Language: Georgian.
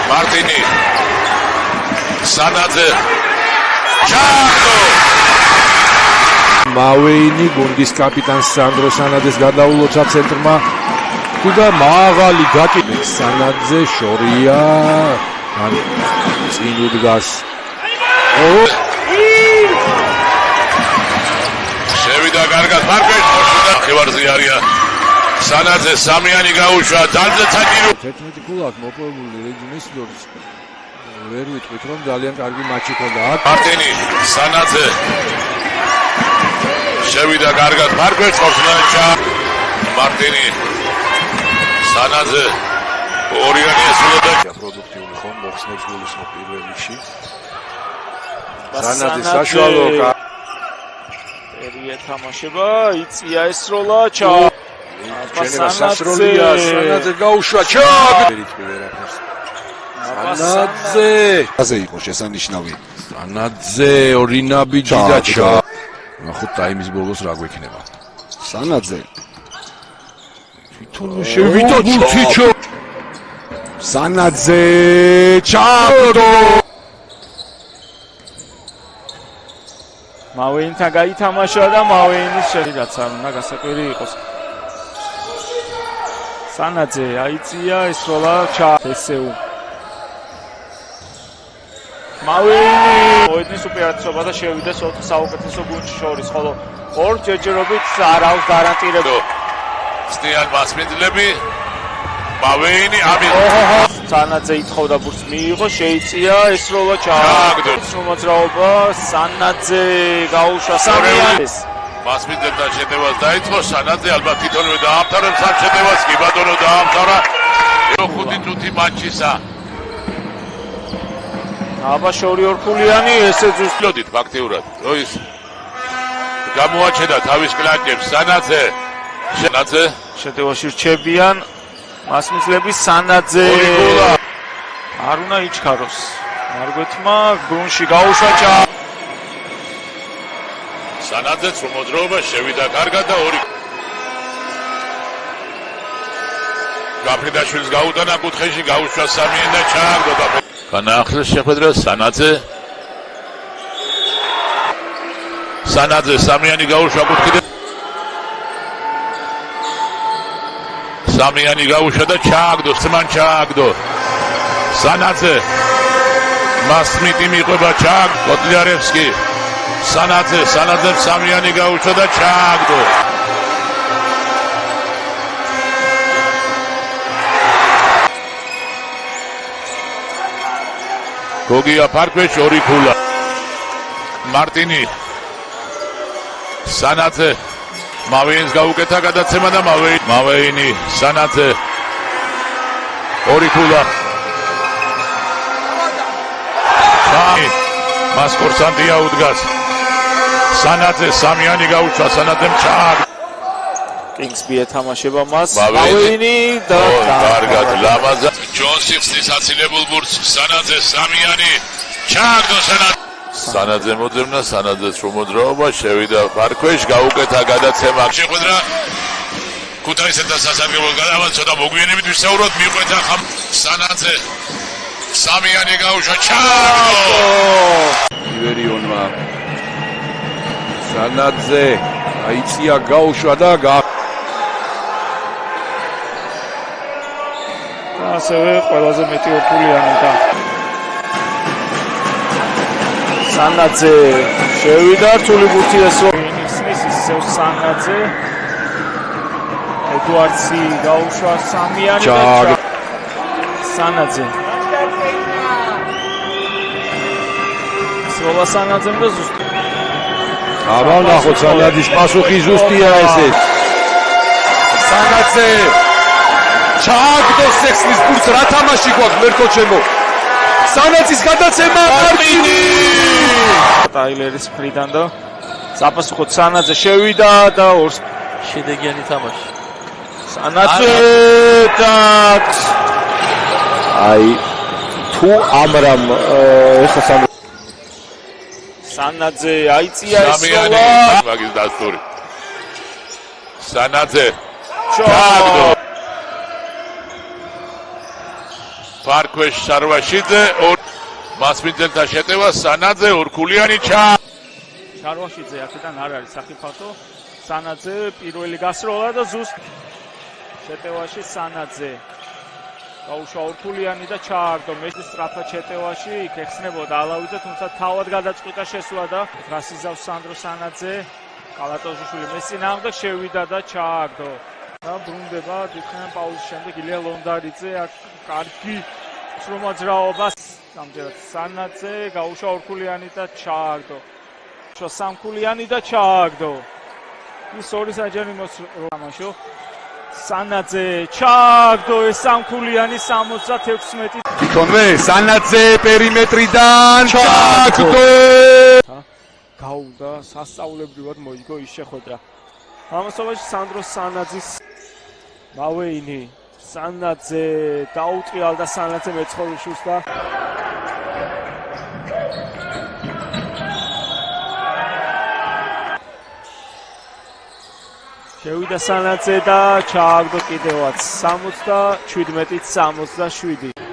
მარტინი სანაძე ჩააგდო მავეინი გუნდის კაპიტანს სანდრო სანაძეს გადაულოცა ცენტრმა და მაღალი გაკიდე სანაძე შორია ან წინ უდგას შევიდა კარგად მარკეშ ხევარზე არიან სანაძე სამიანი გაუშვა ძალზე წაგირო 11 გოლად მოპოვებული რეგიონის ვერ ვიტყვით რომ ძალიან კარგი მატჩი ქონდა მარტინი სანაძე შევიდა კარგად მარკეშ მარტინი სანაძე ორიანი ესულოდა პროდუქტიული ხომ მოხსნებს გოლის პირველ რიგში სანაძე საშუალო ერია თამაშება იწია ეს როლა სასროლია სანაძე გაუშვა სანაძე აზე იყო შესანიშნავი სანაძე ორი ნაბიჯი და ნახოთ ტაიმის ბოლოს რა გვექნება სანაძე თვითონ შევიდა ბურთიჩო სანაძე ჩააგდო მავეინთან გაითამაშა და მავეინის რაც არ უნდა გასაკვირი იყოს სანაძე აიწია ეს როლა ესეუ მავეინი მოედნის უპირატესობა და შევიდა საუკეთესო გუნდში შორის ხოლო ორ ჯერჯერობით არ აქვს გარანტირება სტიან მასმედლები მავეინი ამი სანაძე ითხოვდა ბურთს მიიღო შეიწია ეს როლა ჩააგდო მოძრაობა სანაძე გაუშვა სამიანის მასმედლებთან შეტევას დაიწყო სანაძე ალბათ თვითონვე დაამთავრებს ამ შეტევას კი ბატონო დაამთავრა 5 წუთი მატჩისა აბაშორი ორქულიანი ესე ზუსტად ფაქტიურად როის გამოაჩედა თავის კლანჭებს სანაძე შეტევაში რჩებიან მასმედლები სანაძე არ უნდა იჩქაროს მარგვეთმა გუნში გაუშვა სანაძეც რომ მოძრაობა შევიდა კარგად და ორი გაფრიდაშვილს გაუტანა კუთხეში გაუშვა სამიანი და ჩააგდო განაახლეს შეხვედრა სანაძე სამიანი გაუშვა კუთხიდან სამიანი გაუშვა და ჩააგდო სმან ჩააგდო სანაძე მასმიტი მიყვება კოტლიარევსკი სანაძე სამიანი გაუშვა და ჩააგდო გოგია ფარკვეშ ორი ქულა მარტინი სანაძე მავეინს გაუკეთა გადაცემა და მავეინი სანაძე ორი ქულა მას კორსანტია უდგას სანაძე სამიანი გაუშვა სანაძემ ჩააგდო კინგსბი ეთამაშება მას მავეინი და კარგად ლამაზა ჯონსი ხსნის აცილებულ ბურთს სანაძე სამიანი ჩააგდო სანაძე მოძებნა სანაძეც რომ მოძრაობა შევიდა ფარქვეშ გაუკეთა გადაცემა შეხვედრა ქუთაისთან და სასარგებლო გადავალ ცოტა მოგვიანებით ვისაუბროთ მიყვეთა ხამ სანაძე სამიანი გაუშვა ჩააგდო ივერიონმა სანაძე აიწია გაუშვა და ასევე ყველაზე მეტი ორქულიანი და სანაძე შევიდა რთული ბურთი ესო ისმის ისევ სანაძე ედუარდსი გაუშვა სამიანი და სანაძე სროლა სანაძემ და ზუსტი აბა ნახოთ სანაძის პასუხი ზუსტია ესე სანაძე ჩააგდო სექსლის ბურთს რა თამაში გვაქვს მერქო ჩემო სანაძის გადაცემა მარტინი ტაილერის მხრიდან და საპასუხოდ სანაძე შევიდა და ორს შედეგიანი თამაში სანაძე და აი თუ ამრამ ეხა სანაძე აიწია ეს სამიანი მაგის დასტური სანაძე ჩააგდო ფარქვეშ სარვაშიძე მასპინძელთა შეტევა სანაძე ორქულიანი შარვაშიძე აქედან არ არის საფეხბურთო სანაძე პირველი გასროლა და ზუსტ შეტევაში სანაძე გაუშვა ორქულიანი და ჩააგდო მეჯlis სწრაფად შეტევაში იქ ეხსნებოდა ალავიძე თუმცა თავად გადაწყვიტა შესვლა და გასიზავს სანდრო სანაძე კალატოჟიშვილი მესწინააღმდეგ შევიდა და ჩააგდო და ბრუნდება დიდხანიან პაუზის შემდეგ ილია ლონდარიძე აქ კარგი შრომაძრაობას ამჯერად სანაძე გაუშვა ორქულიანი და ჩააგდო სამქულიანი და ჩააგდო ის ორი საჯარი მოსრამაშო სანაძე ჩააგდო ეს სამქულიანი 76 თვითონვე სანაძე პერიმეტრიდან ჩააგდო გაუდა სასწაულებრივად მოიგო ის შეხვედრა ამასობაში სანდრო სანაძის მავეინი სანაძე დაუტრიალდა სანაძე მეცხოვიშვილს და შევიდა სანაძე და ჩააგდო კიდევაც 77-67